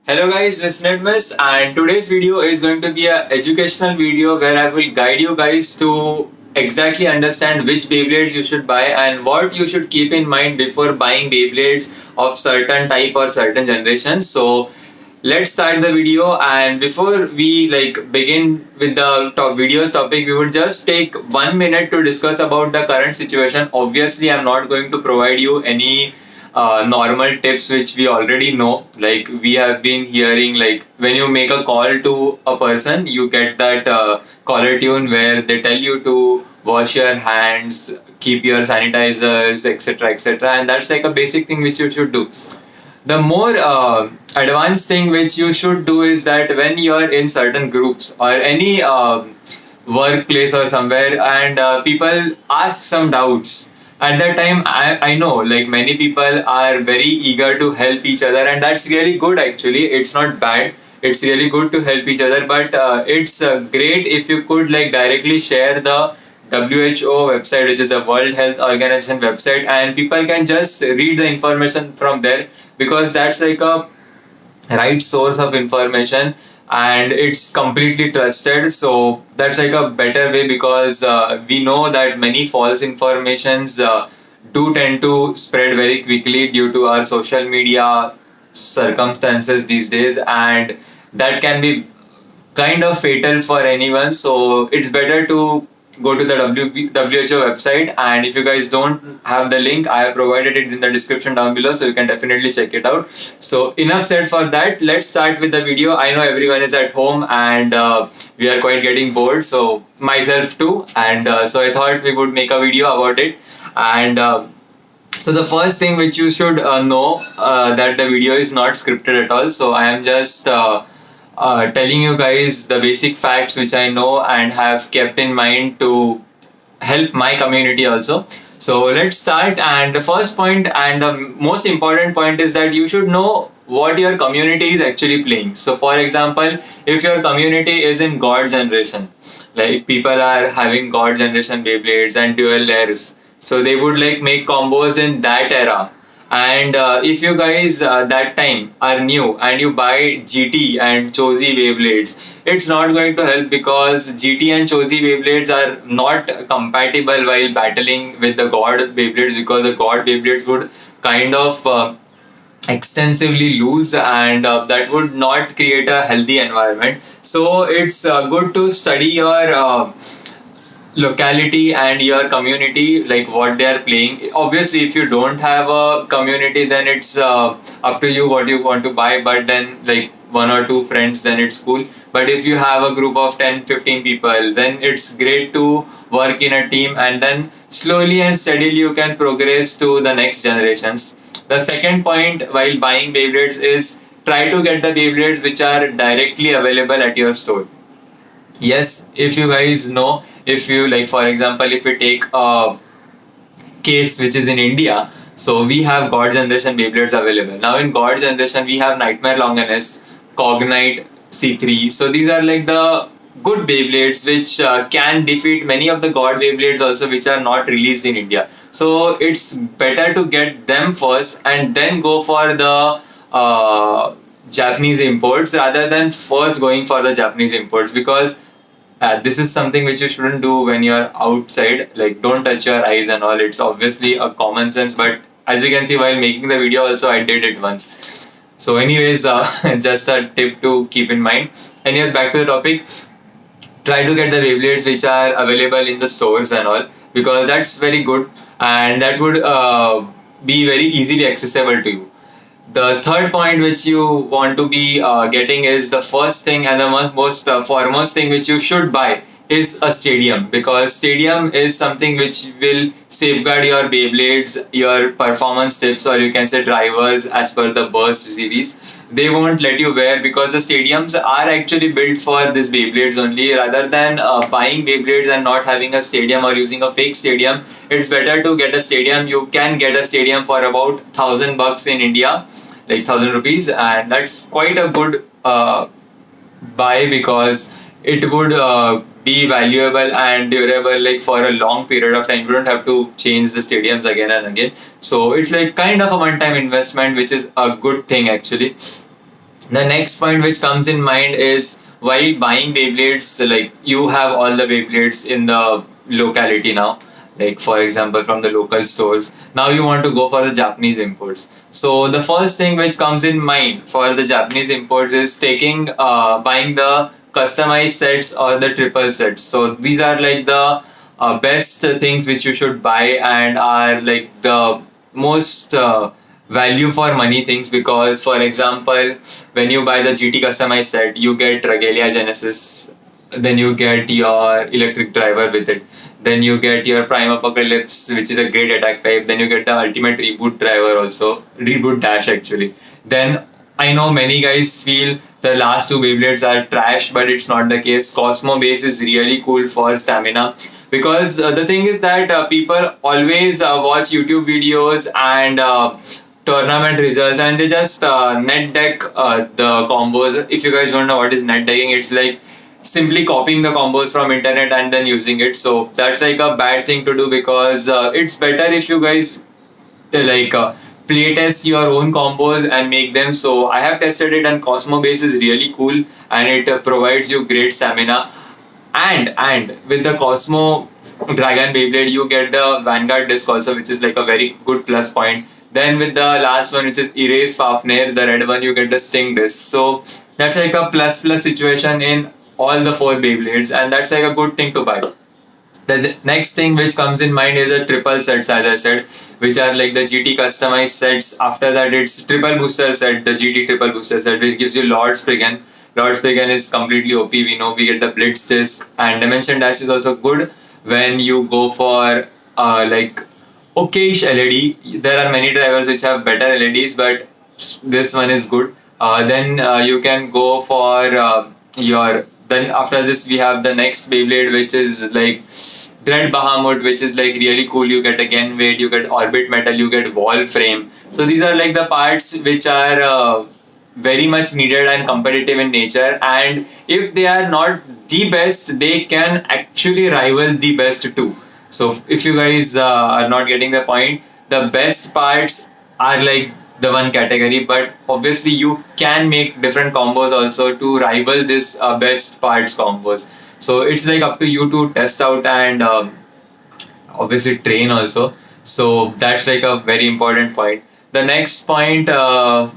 Hello guys, this is Nedmas and today's video is going to be an educational video where I will guide you guys to exactly understand which Beyblades you should buy and what you should keep in mind before buying Beyblades of certain type or certain generation. So let's start the video, and before we begin with the video's topic, we would just take 1 minute to discuss about the current situation. Obviously I'm not going to provide you any normal tips which we already know. Like we have been hearing, like when you make a call to a person, you get that caller tune where they tell you to wash your hands, keep your sanitizers, etc., etc., and that's like a basic thing which you should do. The more advanced thing which you should do is that when you are in certain groups or any workplace or somewhere, and people ask some doubts, at that time I know like many people are very eager to help each other, and that's really good. Actually, it's not bad, it's really good to help each other, but it's great if you could like directly share the WHO website, which is the World Health Organization website, and people can just read the information from there, because that's like a right source of information and it's completely trusted. So that's like a better way, because we know that many false informations do tend to spread very quickly due to our social media circumstances these days, and that can be kind of fatal for anyone. So it's better to go to the WHO website, and if you guys don't have the link, I have provided it in the description down below, so you can definitely check it out. So enough said for that, let's start with the video. I know everyone is at home and we are quite getting bored, so myself too, and so I thought we would make a video about it. And so the first thing which you should know, that the video is not scripted at all, so I am just telling you guys the basic facts which I know and have kept in mind to help my community also. So let's start. And the first point and the most important point is that you should know what your community is actually playing. So for example, if your community is in God generation, like people are having God generation Beyblades and dual layers, so they would like make combos in that era. And if you guys that time are new and you buy GT and Chosi Beyblades, it's not going to help, because GT and Chosi Beyblades are not compatible while battling with the God Beyblades, because the God Beyblades would kind of extensively lose, and that would not create a healthy environment. So it's good to study your locality and your community, like what they are playing. Obviously if you don't have a community, then it's up to you what you want to buy, but then like one or two friends, then it's cool. But if you have a group of 10-15 people, then it's great to work in a team, and then slowly and steadily you can progress to the next generations. The second point while buying Beyblades is try to get the Beyblades which are directly available at your store. Yes, if you guys know, if you like, for example, if you take a case which is in India, so we have God Generation Beyblades available. Now in God Generation, we have Nightmare Longinus, Cognite C3. So these are like the good Beyblades which can defeat many of the God Beyblades also, which are not released in India. So it's better to get them first and then go for the Japanese imports, rather than first going for the Japanese imports, because this is something which you shouldn't do when you're outside. Like don't touch your eyes and all. It's obviously a common sense, but as you can see while making the video also, I did it once. So anyways, just a tip to keep in mind. Anyways, back to the topic. Try to get the Beyblades which are available in the stores and all, because that's very good, and that would be very easily accessible to you. The third point which you want to be getting is the first thing, and the most foremost thing which you should buy is a stadium, because stadium is something which will safeguard your Beyblades, your performance tips, or you can say drivers as per the burst series. They won't let you wear, because the stadiums are actually built for this Beyblades only. Rather than buying Beyblades and not having a stadium or using a fake stadium, it's better to get a stadium. You can get a stadium for about $1,000 in India, like 1,000 rupees, and that's quite a good buy, because it would be valuable and durable like for a long period of time. You don't have to change the stadiums again and again. So it's like kind of a one-time investment, which is a good thing actually. The next point which comes in mind is while buying Beyblades, like you have all the Beyblades in the locality now, like for example from the local stores. Now you want to go for the Japanese imports. So the first thing which comes in mind for the Japanese imports is buying the customized sets or the triple sets. So these are like the best things which you should buy and are like the most value for money things, because for example when you buy the GT customized set you get Regalia Genesis, then you get your electric driver with it, then you get your Prime Apocalypse which is a great attack type, then you get the ultimate reboot driver, also reboot dash actually. Then I know many guys feel the last two Beyblades are trash, but it's not the case. Cosmo base is really cool for stamina, because the thing is that people always watch YouTube videos and tournament results and they just net deck the combos. If you guys don't know what is net decking, it's like simply copying the combos from internet and then using it. So that's like a bad thing to do, because it's better if you guys like play test your own combos and make them. So I have tested it and Cosmo base is really cool and it provides you great stamina. And with the Cosmo Dragon Beyblade you get the Vanguard disc also, which is like a very good plus point. Then with the last one, which is Erase Fafnir, the red one, you get the Sting disc. So that's like a plus plus situation in all the four Beyblades, and that's like a good thing to buy. The next thing which comes in mind is the triple sets, as I said, which are like the GT customized sets. After that, it's triple booster set, the GT triple booster set, which gives you Lord Spriggan. Lord Spriggan is completely OP. We know we get the Blitz disc, and Dimension Dash is also good when you go for like okayish LED. There are many drivers which have better LEDs, but this one is good. Then you can go for your. Then after this we have the next Beyblade, which is like Dread Bahamut, which is like really cool. You get a Gen weight, you get orbit metal, you get wall frame. So these are like the parts which are very much needed and competitive in nature. And if they are not the best, they can actually rival the best too. So if you guys are not getting the point, the best parts are like the one category, but obviously you can make different combos also to rival this best parts combos. So it's like up to you to test out and obviously train also. So that's like a very important point. The next point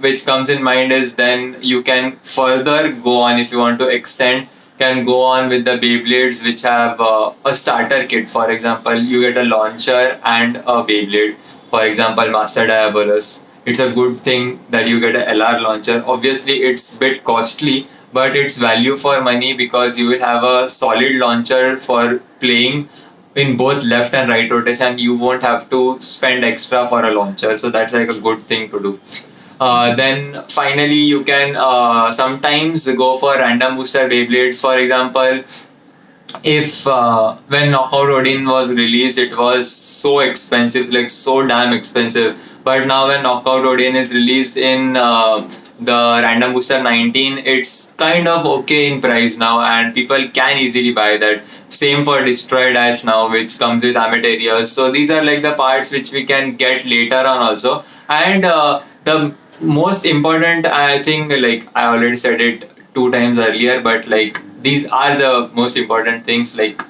which comes in mind is then you can further go on if you want to extend, can go on with the Beyblades which have a starter kit. For example, you get a launcher and a Beyblade. For example, Master Diabolos. It's a good thing that you get a LR launcher. Obviously, it's a bit costly, but it's value for money because you will have a solid launcher for playing in both left and right rotation. You won't have to spend extra for a launcher, so that's like a good thing to do. Then finally you can sometimes go for random booster Beyblades. For example, if when Knockout Odin was released, it was so expensive, like so damn expensive. But now when Knockout Odin is released in the Random Booster 19, it's kind of okay in price now, and people can easily buy that. Same for Destroy Dash now, which comes with Amatera's. So these are like the parts which we can get later on also. And the most important, I think, like I already said it two times earlier, but like these are the most important things, like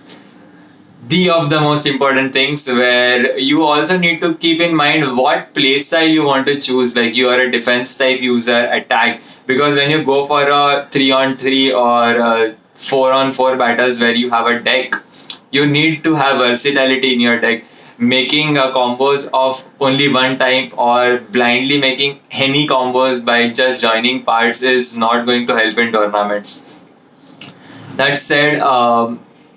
the of the most important things, where you also need to keep in mind what playstyle you want to choose. Like you are a defense type user, attack, because when you go for a 3-on-3 or 4-on-4 battles where you have a deck, you need to have versatility in your deck. Making combos of only one type or blindly making any combos by just joining parts is not going to help in tournaments. That said,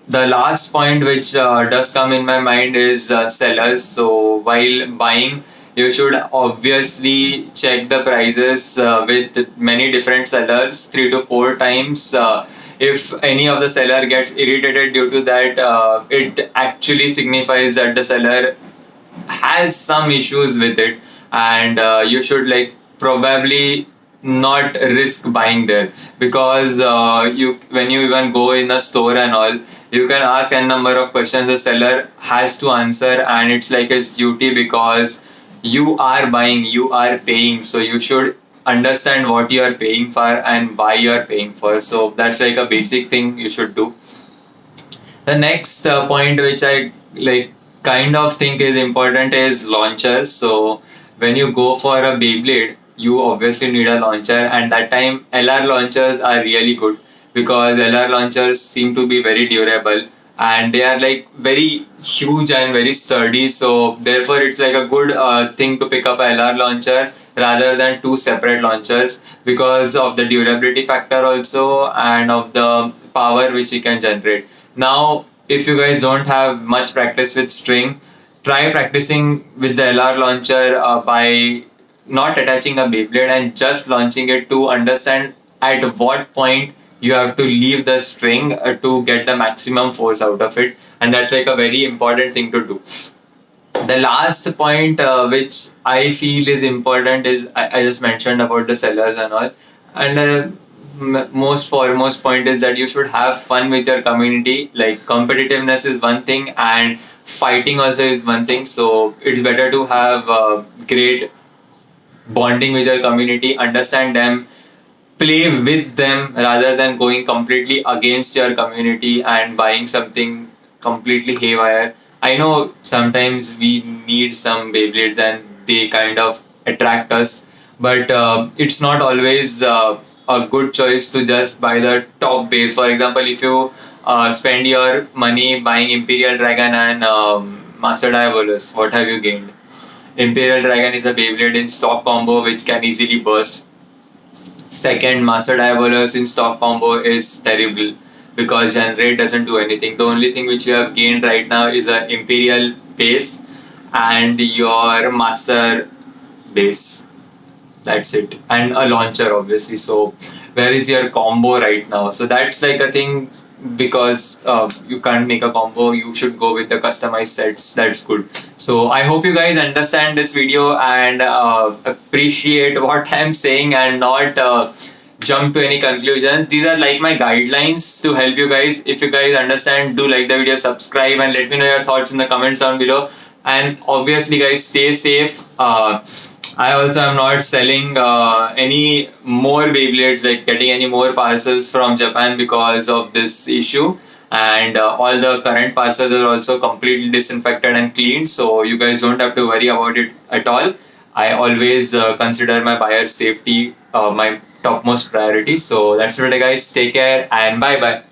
the last point which does come in my mind is sellers. So while buying, you should obviously check the prices with many different sellers 3 to 4 times. If any of the seller gets irritated due to that, it actually signifies that the seller has some issues with it, and you should like probably not risk buying there, because you when you even go in a store and all, you can ask a number of questions the seller has to answer, and it's like his duty, because you are buying, you are paying, so you should understand what you are paying for and why you are paying for. So that's like a basic thing you should do. The next point which I like kind of think is important is launchers. So when you go for a Beyblade, you obviously need a launcher, and that time LR launchers are really good because LR launchers seem to be very durable and they are like very huge and very sturdy. So therefore, it's like a good thing to pick up a LR launcher rather than two separate launchers because of the durability factor also and of the power which you can generate. Now, if you guys don't have much practice with string, try practicing with the LR launcher by not attaching a Beyblade and just launching it to understand at what point you have to leave the string to get the maximum force out of it. And that's like a very important thing to do. The last point which I feel is important is I just mentioned about the sellers and all. And most foremost point is that you should have fun with your community. Like competitiveness is one thing and fighting also is one thing. So it's better to have great bonding with your community, understand them, play with them rather than going completely against your community and buying something completely haywire. I know sometimes we need some Beyblades and they kind of attract us, but it's not always a good choice to just buy the top base. For example, if you spend your money buying Imperial Dragon and Master Diabolos, what have you gained? Imperial Dragon is a Beyblade in stock combo which can easily burst. Second, Master Diabolos in stock combo is terrible because Generate doesn't do anything. The only thing which you have gained right now is a Imperial base and your Master base. That's it. And a launcher, obviously. So, where is your combo right now? So, that's like a thing because you can't make a combo. You should go with the customized sets. That's good. So, I hope you guys understand this video and appreciate what I'm saying and not jump to any conclusions. These are like my guidelines to help you guys. If you guys understand, do like the video, subscribe, and let me know your thoughts in the comments down below. And obviously, guys, stay safe. I also am not selling any more Beyblades, like getting any more parcels from Japan because of this issue. And all the current parcels are also completely disinfected and cleaned, so you guys don't have to worry about it at all. I always consider my buyer's safety my topmost priority. So that's it, guys. Take care and bye bye.